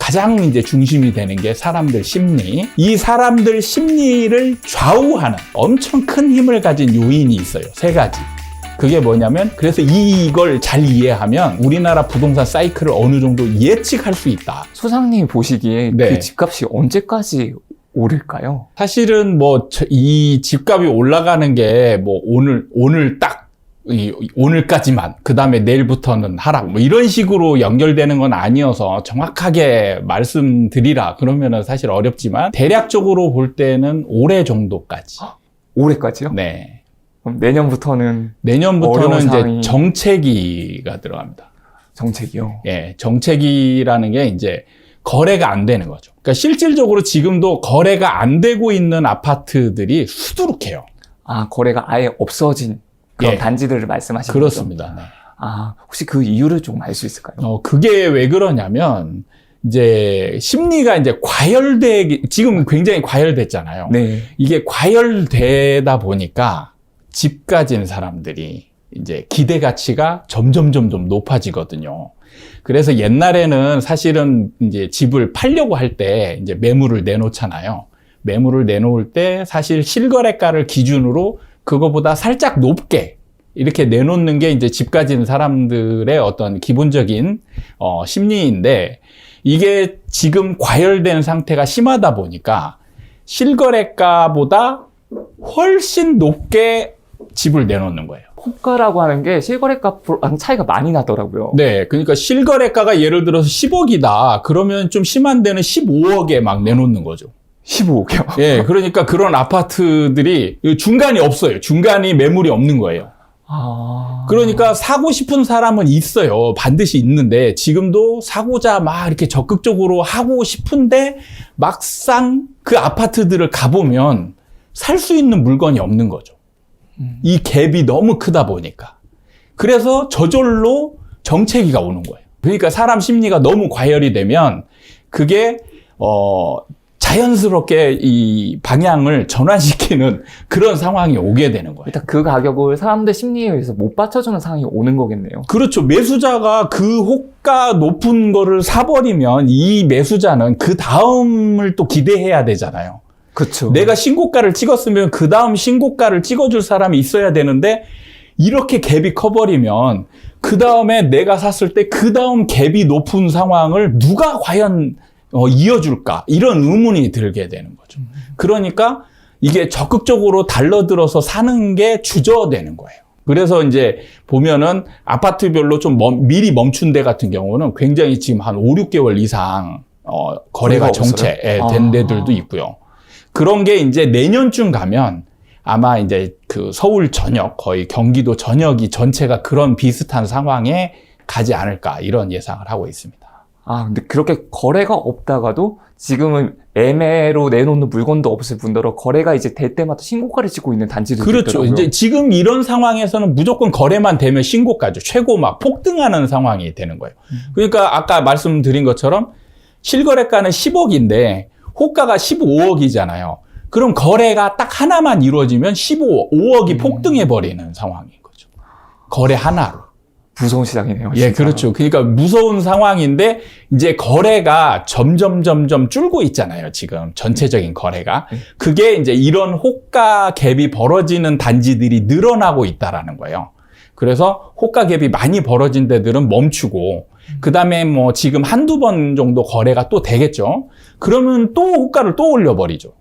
가장 이제 중심이 되는 게 사람들 심리. 이 사람들 심리를 좌우하는 엄청 큰 힘을 가진 요인이 있어요. 세 가지. 그게 뭐냐면, 그래서 이걸 잘 이해하면 우리나라 부동산 사이클을 어느 정도 예측할 수 있다. 소장님이 보시기에 네. 그 집값이 언제까지 오를까요? 사실은 뭐 이 집값이 올라가는 게 뭐 오늘 딱 오늘까지만, 그 다음에 내일부터는 하락, 뭐 이런 식으로 연결되는 건 아니어서 정확하게 말씀드리라 그러면은 사실 어렵지만, 대략적으로 볼 때는 올해 정도까지. 올해까지요? 네. 그럼 내년부터는 내년부터는 이제 상황이... 정체기가 들어갑니다. 정책이요? 예, 정체기라는 게 이제 거래가 안 되는 거죠. 그러니까 실질적으로 지금도 거래가 안 되고 있는 아파트들이 수두룩해요. 아, 거래가 아예 없어진 그런 예. 단지들을 말씀하시는 거죠? 그렇습니다. 네. 아, 혹시 그 이유를 좀 알 수 있을까요? 그게 왜 그러냐면, 이제 심리가 이제 지금 굉장히 과열됐잖아요. 네. 이게 과열되다 보니까 집 가진 사람들이 이제 기대 가치가 점점 높아지거든요. 그래서 옛날에는 사실은 이제 집을 팔려고 할 때 이제 매물을 내놓잖아요. 매물을 내놓을 때 사실 실거래가를 기준으로 그거보다 살짝 높게 이렇게 내놓는 게 이제 집 가진 사람들의 어떤 기본적인 심리인데, 이게 지금 과열된 상태가 심하다 보니까 실거래가보다 훨씬 높게 집을 내놓는 거예요. 호가라고 하는 게 실거래가랑 차이가 많이 나더라고요. 네, 그러니까 실거래가가 예를 들어서 10억이다. 그러면 좀 심한 데는 15억에 막 내놓는 거죠. 15억이요? 예, 그러니까 그런 아파트들이 중간이 없어요. 중간이 매물이 없는 거예요. 아... 그러니까 사고 싶은 사람은 있어요. 반드시 있는데, 지금도 사고자 막 이렇게 적극적으로 하고 싶은데 막상 그 아파트들을 가보면 살 수 있는 물건이 없는 거죠. 이 갭이 너무 크다 보니까. 그래서 저절로 정체기가 오는 거예요. 그러니까 사람 심리가 너무 과열이 되면 그게 자연스럽게 이 방향을 전환시키는 그런 상황이 오게 되는 거예요. 일단 그 가격을 사람들 심리에 의해서 못 받쳐주는 상황이 오는 거겠네요. 그렇죠. 매수자가 그 호가 높은 거를 사버리면 이 매수자는 그 다음을 또 기대해야 되잖아요. 그렇죠. 내가 신고가를 찍었으면 그 다음 신고가를 찍어줄 사람이 있어야 되는데, 이렇게 갭이 커버리면 그 다음에 내가 샀을 때 그 다음 갭이 높은 상황을 누가 과연 이어줄까? 이런 의문이 들게 되는 거죠. 그러니까 이게 적극적으로 달러들어서 사는 게 주저되는 거예요. 그래서 이제 보면은 아파트별로 좀 미리 멈춘 데 같은 경우는 굉장히 지금 한 5, 6개월 이상 거래가 정체된 데들도 있고요. 그런 게 이제 내년쯤 가면 아마 이제 그 서울 전역, 거의 경기도 전역이 전체가 그런 비슷한 상황에 가지 않을까, 이런 예상을 하고 있습니다. 아, 근데 그렇게 거래가 없다가도 지금은 애매로 내놓는 물건도 없을 뿐더러 거래가 이제 될 때마다 신고가를 찍고 있는 단지들도 그렇죠. 있더라고요. 이제 지금 이런 상황에서는 무조건 거래만 되면 신고가죠. 최고 막 폭등하는 상황이 되는 거예요. 그러니까 아까 말씀드린 것처럼 실거래가는 10억인데 호가가 15억이잖아요. 그럼 거래가 딱 하나만 이루어지면 5억이 폭등해버리는 상황인 거죠. 거래 하나로. 무서운 시장이네요. 예, 진짜. 그렇죠. 그러니까 무서운 상황인데, 이제 거래가 점점 줄고 있잖아요. 지금 전체적인 거래가. 그게 이제 이런 호가 갭이 벌어지는 단지들이 늘어나고 있다라는 거예요. 그래서 호가 갭이 많이 벌어진 데들은 멈추고, 그 다음에 뭐 지금 한두 번 정도 거래가 또 되겠죠. 그러면 또 호가를 또 올려버리죠.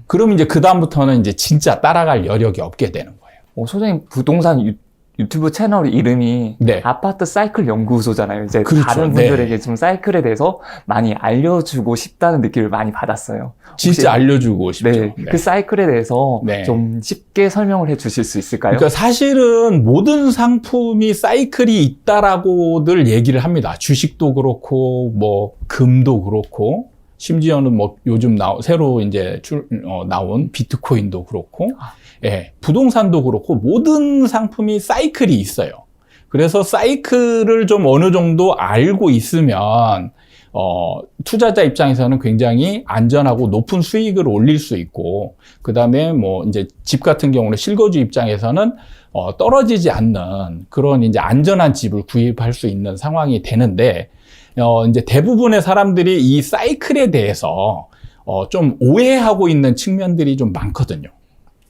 그럼 이제 그다음부터는 이제 진짜 따라갈 여력이 없게 되는 거예요. 소장님 부동산 유튜브 채널 이름이 네. 아파트 사이클 연구소잖아요. 이제 그렇죠. 다른 분들에게 좀 사이클에 대해서 많이 알려주고 싶다는 느낌을 많이 받았어요. 진짜 알려주고 싶죠. 네, 네. 그 사이클에 대해서 네. 좀 쉽게 설명을 해 주실 수 있을까요? 그러니까 사실은 모든 상품이 사이클이 있다라고들 얘기를 합니다. 주식도 그렇고, 뭐, 금도 그렇고, 심지어는 뭐 요즘 새로 이제 나온 비트코인도 그렇고, 예, 부동산도 그렇고, 모든 상품이 사이클이 있어요. 그래서 사이클을 좀 어느 정도 알고 있으면, 투자자 입장에서는 굉장히 안전하고 높은 수익을 올릴 수 있고, 그 다음에 뭐 이제 집 같은 경우는 실거주 입장에서는 떨어지지 않는 그런 이제 안전한 집을 구입할 수 있는 상황이 되는데, 이제 대부분의 사람들이 이 사이클에 대해서 좀 오해하고 있는 측면들이 좀 많거든요.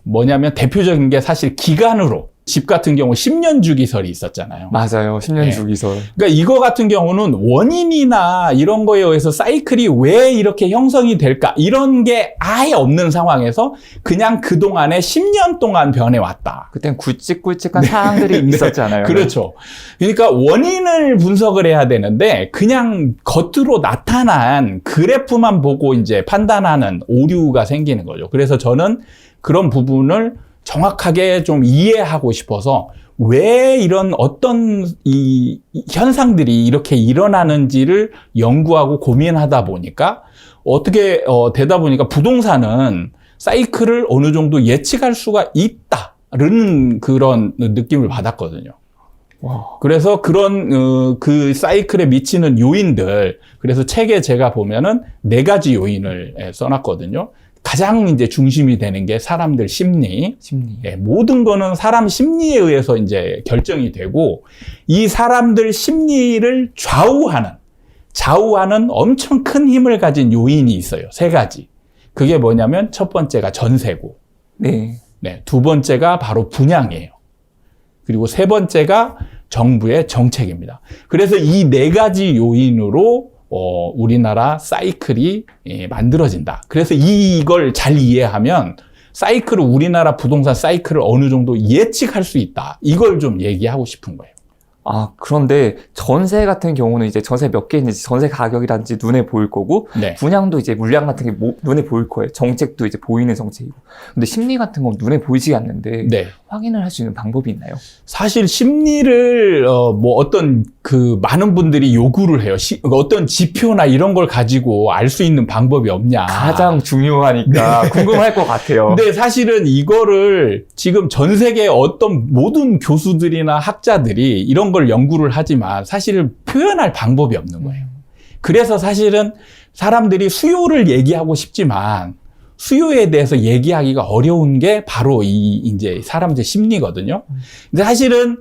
뭐냐면 대표적인 게 사실 기간으로 집 같은 경우 10년 주기설이 있었잖아요. 맞아요. 10년 네. 주기설. 그러니까 이거 같은 경우는 원인이나 이런 거에 의해서 사이클이 왜 이렇게 형성이 될까? 이런 게 아예 없는 상황에서 그냥 그동안에 10년 동안 변해왔다. 그땐 굵직굵직한 사항들이 있었잖아요. 그렇죠. 그러니까 원인을 분석을 해야 되는데 그냥 겉으로 나타난 그래프만 보고 이제 판단하는 오류가 생기는 거죠. 그래서 저는 그런 부분을 정확하게 좀 이해하고 싶어서 왜 이런 어떤 이 현상들이 이렇게 일어나는지를 연구하고 고민하다 보니까 어떻게 되다 보니까 부동산은 사이클을 어느 정도 예측할 수가 있다는 그런 느낌을 받았거든요. 와. 그래서 그런 그 사이클에 미치는 요인들, 그래서 책에 제가 보면은 4가지 요인을 써놨거든요. 가장 이제 중심이 되는 게 사람들 심리. 예, 모든 거는 사람 심리에 의해서 이제 결정이 되고, 이 사람들 심리를 좌우하는 엄청 큰 힘을 가진 요인이 있어요. 3가지. 그게 뭐냐면 첫 번째가 전세고, 네. 네, 두 번째가 바로 분양이에요. 그리고 세 번째가 정부의 정책입니다. 그래서 이 4가지 요인으로 우리나라 사이클이 만들어진다. 그래서 이걸 잘 이해하면 사이클을, 우리나라 부동산 사이클을 어느 정도 예측할 수 있다. 이걸 좀 얘기하고 싶은 거예요. 아, 그런데 전세 같은 경우는 이제 전세 몇 개 있는지, 전세 가격이란지 눈에 보일 거고, 네. 분양도 이제 물량 같은 게 눈에 보일 거예요. 정책도 이제 보이는 정책이고. 근데 심리 같은 건 눈에 보이지 않는데, 네. 확인을 할 수 있는 방법이 있나요? 사실 심리를 뭐 어떤 그 많은 분들이 요구를 해요. 어떤 지표나 이런 걸 가지고 알 수 있는 방법이 없냐. 가장 중요하니까 궁금할 것 같아요. 근데 사실은 이거를 지금 전 세계 어떤 모든 교수들이나 학자들이 이런 걸 연구를 하지만 사실은 표현할 방법이 없는 거예요. 그래서 사실은 사람들이 수요를 얘기하고 싶지만 수요에 대해서 얘기하기가 어려운 게 바로 이제 사람들 심리거든요. 근데 사실은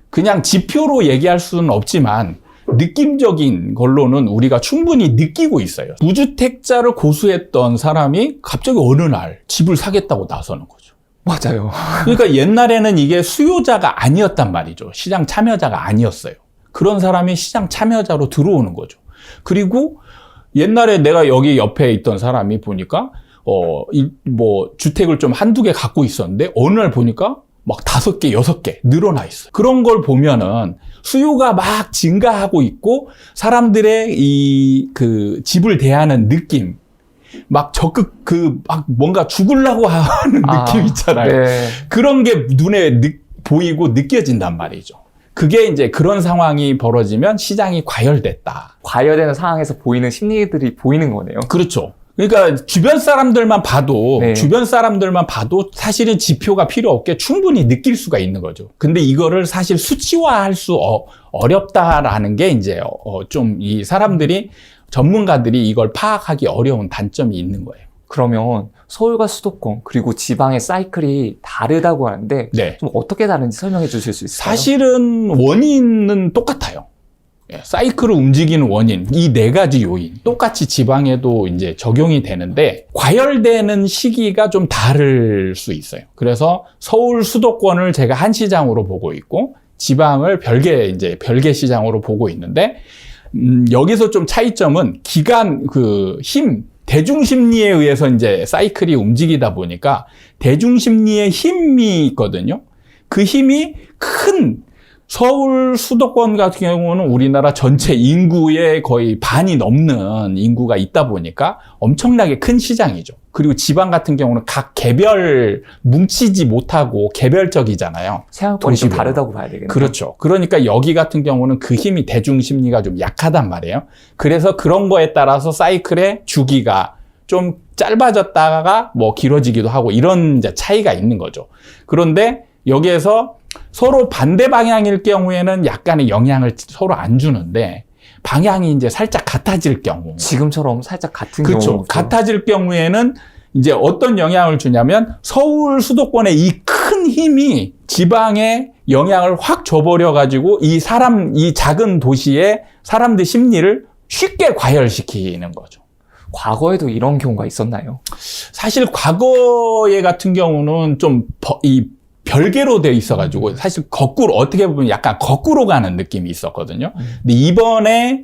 그냥 지표로 얘기할 수는 없지만 느낌적인 걸로는 우리가 충분히 느끼고 있어요. 무주택자를 고수했던 사람이 갑자기 어느 날 집을 사겠다고 나서는 거죠. 맞아요. 그러니까 옛날에는 이게 수요자가 아니었단 말이죠. 시장 참여자가 아니었어요. 그런 사람이 시장 참여자로 들어오는 거죠. 그리고 옛날에 내가 여기 옆에 있던 사람이 보니까 뭐 주택을 좀 한두 개 갖고 있었는데 어느 날 보니까 막 5개, 6개 늘어나 있어요. 그런 걸 보면은 수요가 막 증가하고 있고 사람들의 그 집을 대하는 느낌, 막 적극 막 뭔가 죽으려고 하는 느낌 있잖아요. 네. 그런 게 눈에 보이고 느껴진단 말이죠. 그게 이제 그런 상황이 벌어지면 시장이 과열됐다. 과열되는 상황에서 보이는 심리들이 보이는 거네요. 그렇죠. 그러니까 주변 사람들만 봐도 사실은 지표가 필요 없게 충분히 느낄 수가 있는 거죠. 근데 이거를 사실 수치화할 수 어렵다라는 게 이제 좀 이 사람들이, 전문가들이 이걸 파악하기 어려운 단점이 있는 거예요. 그러면 서울과 수도권 그리고 지방의 사이클이 다르다고 하는데 네. 좀 어떻게 다른지 설명해 주실 수 있을까요? 사실은 원인은 똑같아요. 사이클을 움직이는 원인, 이 4가지 요인 똑같이 지방에도 이제 적용이 되는데 과열되는 시기가 좀 다를 수 있어요. 그래서 서울 수도권을 제가 한 시장으로 보고 있고 지방을 별개 시장으로 보고 있는데 여기서 좀 차이점은 대중심리에 의해서 이제 사이클이 움직이다 보니까 대중심리의 힘이 있거든요. 그 힘이 큰 서울 수도권 같은 경우는 우리나라 전체 인구의 거의 반이 넘는 인구가 있다 보니까 엄청나게 큰 시장이죠. 그리고 지방 같은 경우는 각 개별 뭉치지 못하고 개별적이잖아요. 생각보다 좀 다르다고 봐야 되겠네요. 그렇죠. 그러니까 여기 같은 경우는 그 힘이 대중심리가 좀 약하단 말이에요. 그래서 그런 거에 따라서 사이클의 주기가 좀 짧아졌다가 뭐 길어지기도 하고 이런 이제 차이가 있는 거죠. 그런데 여기에서 서로 반대 방향일 경우에는 약간의 영향을 서로 안 주는데 방향이 이제 살짝 같아질 경우. 지금처럼 살짝 같은 그렇죠. 경우죠. 같아질 경우에는 이제 어떤 영향을 주냐면 서울 수도권의 이 큰 힘이 지방의 영향을 확 줘버려 가지고 이 작은 도시의 사람들 심리를 쉽게 과열시키는 거죠. 과거에도 이런 경우가 있었나요? 사실 과거에 같은 경우는 좀 별개로 되어 있어가지고 사실 거꾸로 어떻게 보면 약간 거꾸로 가는 느낌이 있었거든요. 근데 이번에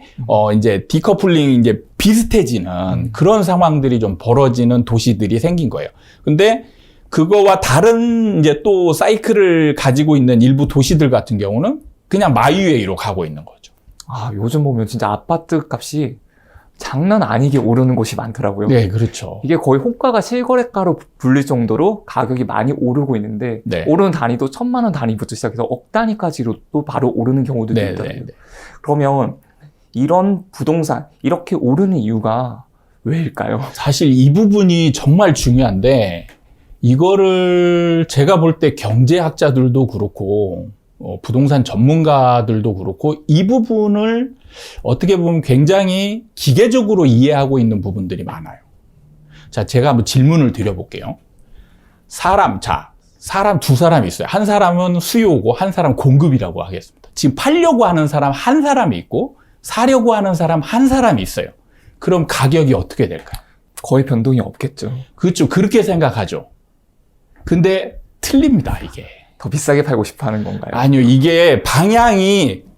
이제 디커플링이 이제 비슷해지는 그런 상황들이 좀 벌어지는 도시들이 생긴 거예요. 근데 그거와 다른 이제 또 사이클을 가지고 있는 일부 도시들 같은 경우는 그냥 마이웨이로 가고 있는 거죠. 아, 요즘 보면 진짜 아파트 값이 장난 아니게 오르는 곳이 많더라고요. 네, 그렇죠. 이게 거의 호가가 실거래가로 불릴 정도로 가격이 많이 오르고 있는데 네. 오르는 단위도 1,000만 원 단위부터 시작해서 억 단위까지로 또 바로 오르는 경우도 네, 있더라고요. 네, 네. 그러면 이런 부동산 이렇게 오르는 이유가 왜일까요? 사실 이 부분이 정말 중요한데 이거를 제가 볼 때 경제학자들도 그렇고 부동산 전문가들도 그렇고 이 부분을 어떻게 보면 굉장히 기계적으로 이해하고 있는 부분들이 많아요. 자, 제가 한번 질문을 드려볼게요. 사람 두 사람이 있어요. 한 사람은 수요고 한 사람 공급이라고 하겠습니다. 지금 팔려고 하는 사람 한 사람이 있고 사려고 하는 사람 한 사람이 있어요. 그럼 가격이 어떻게 될까요? 거의 변동이 없겠죠. 그렇죠. 그렇게 생각하죠. 근데 틀립니다, 이게. 더 비싸게 팔고 싶어 하는 건가요? 아니요. 이게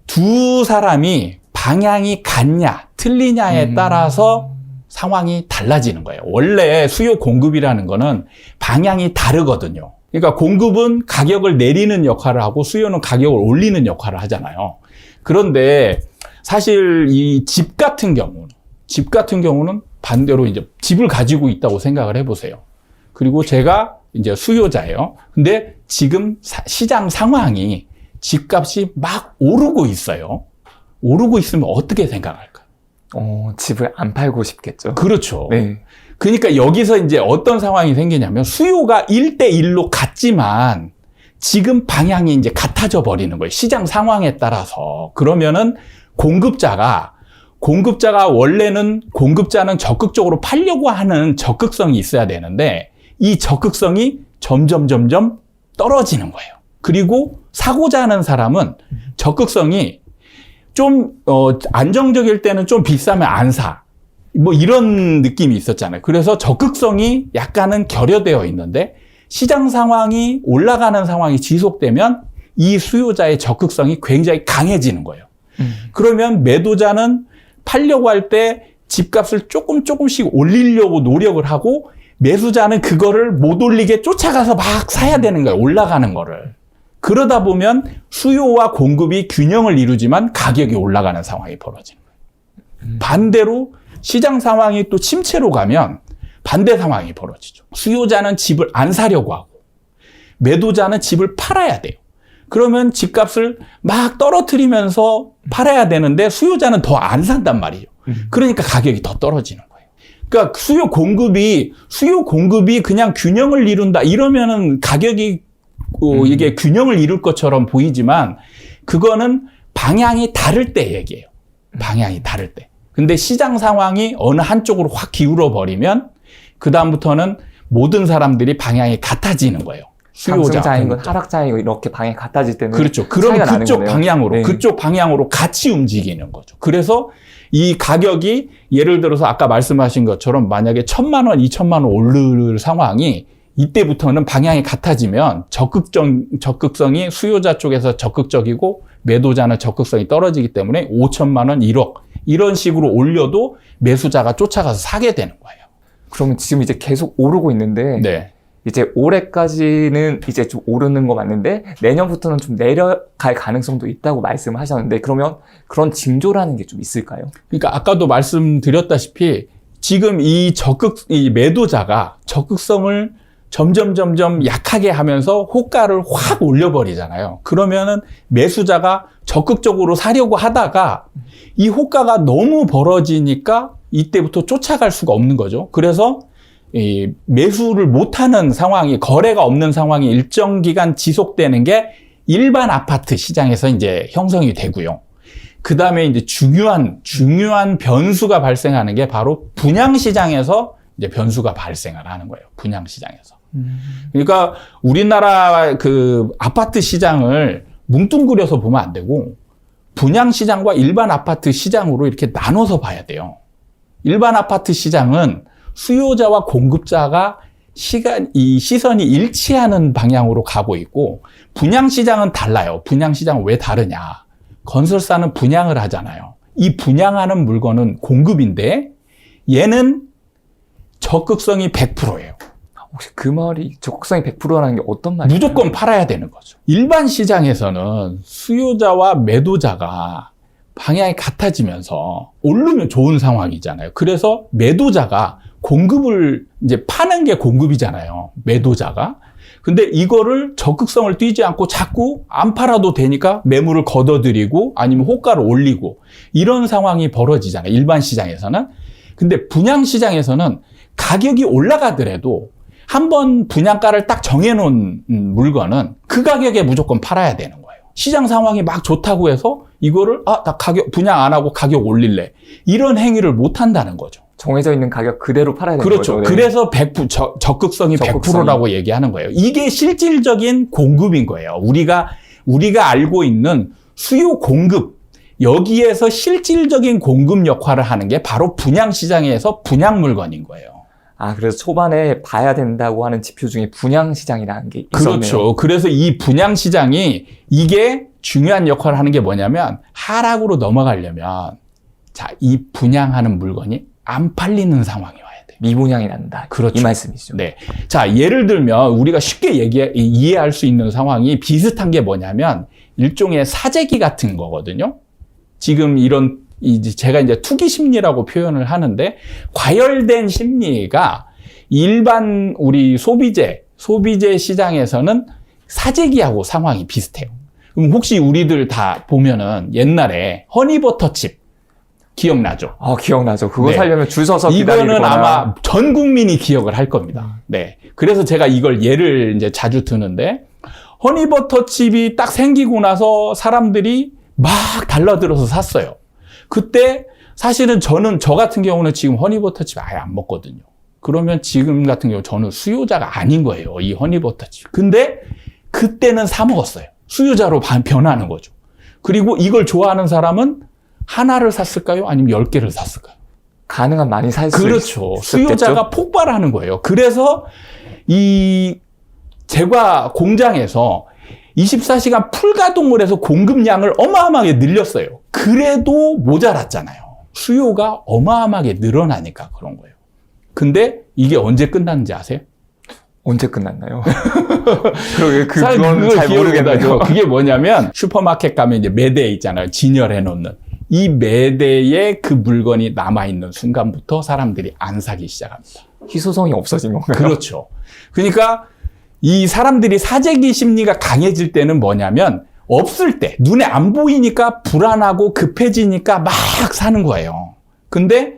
두 사람이 방향이 같냐, 틀리냐에 따라서 상황이 달라지는 거예요. 원래 수요 공급이라는 거는 방향이 다르거든요. 그러니까 공급은 가격을 내리는 역할을 하고 수요는 가격을 올리는 역할을 하잖아요. 그런데 사실 이 집 같은 경우는 반대로 이제 집을 가지고 있다고 생각을 해보세요. 그리고 제가 이제 수요자예요. 근데 지금 시장 상황이 집값이 막 오르고 있어요. 오르고 있으면 어떻게 생각할까요? 집을 안 팔고 싶겠죠. 그렇죠. 네. 그러니까 여기서 이제 어떤 상황이 생기냐면 수요가 1대1로 같지만 지금 방향이 이제 같아져 버리는 거예요. 시장 상황에 따라서. 그러면은 공급자가 원래는 공급자는 적극적으로 팔려고 하는 적극성이 있어야 되는데 이 적극성이 점점 떨어지는 거예요. 그리고 사고자 하는 사람은 적극성이 좀 안정적일 때는 좀 비싸면 안 사. 뭐 이런 느낌이 있었잖아요. 그래서 적극성이 약간은 결여되어 있는데 시장 상황이 올라가는 상황이 지속되면 이 수요자의 적극성이 굉장히 강해지는 거예요. 그러면 매도자는 팔려고 할 때 집값을 조금씩 올리려고 노력을 하고 매수자는 그거를 못 올리게 쫓아가서 막 사야 되는 거예요. 올라가는 거를. 그러다 보면 수요와 공급이 균형을 이루지만 가격이 올라가는 상황이 벌어지는 거예요. 반대로 시장 상황이 또 침체로 가면 반대 상황이 벌어지죠. 수요자는 집을 안 사려고 하고 매도자는 집을 팔아야 돼요. 그러면 집값을 막 떨어뜨리면서 팔아야 되는데 수요자는 더 안 산단 말이에요. 그러니까 가격이 더 떨어지는 거예요. 그러니까 수요 공급이 그냥 균형을 이룬다 이러면은 가격이 이게 균형을 이룰 것처럼 보이지만 그거는 방향이 다를 때 얘기예요. 방향이 다를 때. 근데 시장 상황이 어느 한쪽으로 확 기울어 버리면 그다음부터는 모든 사람들이 방향이 같아지는 거예요. 상승장이건 하락장이건 이렇게 방향이 같아질 때는 그렇죠. 그럼 그쪽 방향으로 같이 움직이는 거죠. 그래서 이 가격이 예를 들어서 아까 말씀하신 것처럼 만약에 1,000만 원, 2,000만 원 오를 상황이 이때부터는 방향이 같아지면 적극성이 수요자 쪽에서 적극적이고 매도자는 적극성이 떨어지기 때문에 5,000만 원, 1억 이런 식으로 올려도 매수자가 쫓아가서 사게 되는 거예요. 그러면 지금 이제 계속 오르고 있는데 네. 이제 올해까지는 이제 좀 오르는 거 맞는데 내년부터는 좀 내려갈 가능성도 있다고 말씀을 하셨는데 그러면 그런 징조라는 게 좀 있을까요? 그러니까 아까도 말씀드렸다시피 지금 이 매도자가 적극성을 점점 약하게 하면서 호가를 확 올려버리잖아요. 그러면은 매수자가 적극적으로 사려고 하다가 이 호가가 너무 벌어지니까 이때부터 쫓아갈 수가 없는 거죠. 그래서 이 매수를 못하는 상황이 거래가 없는 상황이 일정 기간 지속되는 게 일반 아파트 시장에서 이제 형성이 되고요. 그 다음에 이제 중요한 변수가 발생하는 게 바로 분양 시장에서 이제 변수가 발생을 하는 거예요. 분양 시장에서. 그러니까 우리나라 그 아파트 시장을 뭉뚱그려서 보면 안 되고 분양시장과 일반 아파트 시장으로 이렇게 나눠서 봐야 돼요. 일반 아파트 시장은 수요자와 공급자가 이 시선이 일치하는 방향으로 가고 있고, 분양시장은 달라요. 분양시장은 왜 다르냐? 건설사는 분양을 하잖아요. 이 분양하는 물건은 공급인데 얘는 적극성이 100%예요. 혹시 그 말이 적극성이 100%라는 게 어떤 말이에요? 무조건 팔아야 되는 거죠. 일반 시장에서는 수요자와 매도자가 방향이 같아지면서 오르면 좋은 상황이잖아요. 그래서 매도자가 공급을 이제 파는 게 공급이잖아요. 매도자가. 근데 이거를 적극성을 띄지 않고 자꾸 안 팔아도 되니까 매물을 걷어들이고 아니면 호가를 올리고 이런 상황이 벌어지잖아요. 일반 시장에서는. 근데 분양 시장에서는 가격이 올라가더라도 한번 분양가를 딱 정해놓은 물건은 그 가격에 무조건 팔아야 되는 거예요. 시장 상황이 막 좋다고 해서 이거를 나 가격 분양 안 하고 가격 올릴래. 이런 행위를 못 한다는 거죠. 정해져 있는 가격 그대로 팔아야 되는 그렇죠. 거죠. 네. 그래서 적극성이 100%라고 얘기하는 거예요. 이게 실질적인 공급인 거예요. 우리가 알고 있는 수요 공급, 여기에서 실질적인 공급 역할을 하는 게 바로 분양시장에서 분양 물건인 거예요. 그래서 초반에 봐야 된다고 하는 지표 중에 분양시장이라는 게 있었네요. 그렇죠. 그래서 이 분양시장이 이게 중요한 역할을 하는 게 뭐냐면 하락으로 넘어가려면 이 분양하는 물건이 안 팔리는 상황이 와야 돼요. 미분양이 난다. 그렇죠. 이 말씀이시죠. 네. 자, 예를 들면 우리가 쉽게 이해할 수 있는 상황이 비슷한 게 뭐냐면 일종의 사재기 같은 거거든요. 지금 제가 이제 투기 심리라고 표현을 하는데, 과열된 심리가 일반 우리 소비재 시장에서는 사재기하고 상황이 비슷해요. 그럼 혹시 우리들 다 보면은 옛날에 허니버터칩 기억나죠? 기억나죠. 그거 네. 사려면 줄 서서 기다리거나. 이거는 아마 전 국민이 기억을 할 겁니다. 네. 그래서 제가 이걸 예를 이제 자주 드는데, 허니버터칩이 딱 생기고 나서 사람들이 막 달라들어서 샀어요. 그때 사실은 저 같은 경우는 지금 허니버터칩 아예 안 먹거든요. 그러면 지금 같은 경우 저는 수요자가 아닌 거예요. 이 허니버터칩. 근데 그때는 사 먹었어요. 수요자로 변하는 거죠. 그리고 이걸 좋아하는 사람은 하나를 샀을까요? 아니면 10개를 샀을까요? 가능한 많이 살 수 그렇죠. 있겠죠? 수요자가 폭발하는 거예요. 그래서 이 제과 공장에서 24시간 풀가동을 해서 공급량을 어마어마하게 늘렸어요. 그래도 모자랐잖아요. 수요가 어마어마하게 늘어나니까 그런 거예요. 근데 이게 언제 끝났는지 아세요? 언제 끝났나요? 그건 잘 모르겠네요. 그게 뭐냐면 슈퍼마켓 가면 이제 매대 있잖아요. 진열해 놓는. 이 매대에 그 물건이 남아있는 순간부터 사람들이 안 사기 시작합니다. 희소성이 없어진 건가요? 그렇죠. 그러니까 이 사람들이 사재기 심리가 강해질 때는 뭐냐면 없을 때 눈에 안 보이니까 불안하고 급해지니까 막 사는 거예요. 근데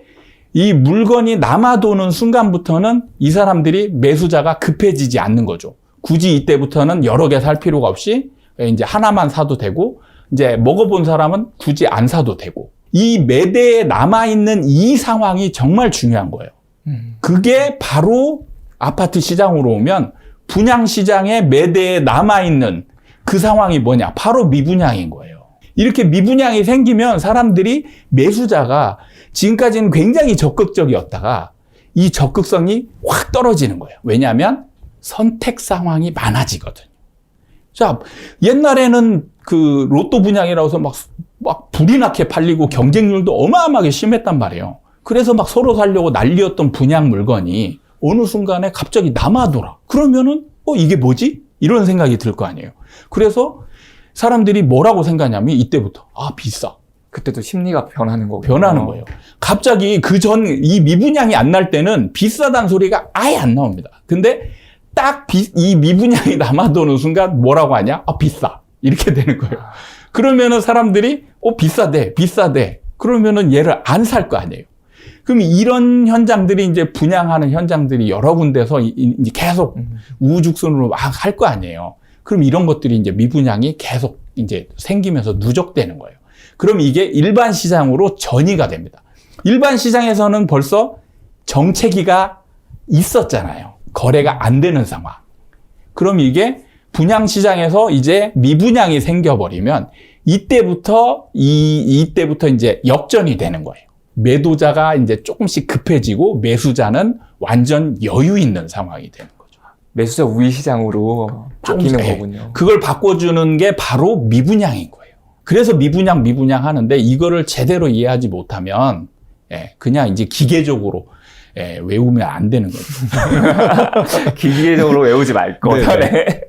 이 물건이 남아도는 순간부터는 이 사람들이 매수자가 급해지지 않는 거죠. 굳이 이때부터는 여러 개 살 필요가 없이 이제 하나만 사도 되고, 이제 먹어본 사람은 굳이 안 사도 되고, 이 매대에 남아있는 이 상황이 정말 중요한 거예요. 그게 바로 아파트 시장으로 오면 분양시장의 매대에 남아있는 그 상황이 뭐냐? 바로 미분양인 거예요. 이렇게 미분양이 생기면 사람들이, 매수자가 지금까지는 굉장히 적극적이었다가 이 적극성이 확 떨어지는 거예요. 왜냐하면 선택 상황이 많아지거든요. 자, 옛날에는 그 로또 분양이라고 해서 막 불이 나게 팔리고 경쟁률도 어마어마하게 심했단 말이에요. 그래서 막 서로 살려고 난리였던 분양 물건이 어느 순간에 갑자기 남아돌아. 그러면은 이게 뭐지? 이런 생각이 들 거 아니에요. 그래서 사람들이 뭐라고 생각하냐면 이때부터 비싸. 그때도 심리가 변하는 거고요. 변하는 거예요. 갑자기 이 미분양이 안 날 때는 비싸다는 소리가 아예 안 나옵니다. 근데 딱 이 미분양이 남아도는 순간 뭐라고 하냐? 비싸. 이렇게 되는 거예요. 그러면은 사람들이 비싸대. 그러면은 얘를 안 살 거 아니에요. 그럼 이런 현장들이 이제 분양하는 현장들이 여러 군데서 이제 계속 우후죽순으로 막 할 거 아니에요. 그럼 이런 것들이 이제 미분양이 계속 이제 생기면서 누적되는 거예요. 그럼 이게 일반 시장으로 전이가 됩니다. 일반 시장에서는 벌써 정체기가 있었잖아요. 거래가 안 되는 상황. 그럼 이게 분양시장에서 이제 미분양이 생겨버리면 이때부터 이제 역전이 되는 거예요. 매도자가 이제 조금씩 급해지고 매수자는 완전 여유 있는 상황이 되는 거죠. 매수자 우위 시장으로 바뀌는 거군요. 그걸 바꿔주는 게 바로 미분양인 거예요. 그래서 미분양 하는데 이거를 제대로 이해하지 못하면 그냥 이제 기계적으로 외우면 안 되는 거죠. 기계적으로 외우지 말 거. 네.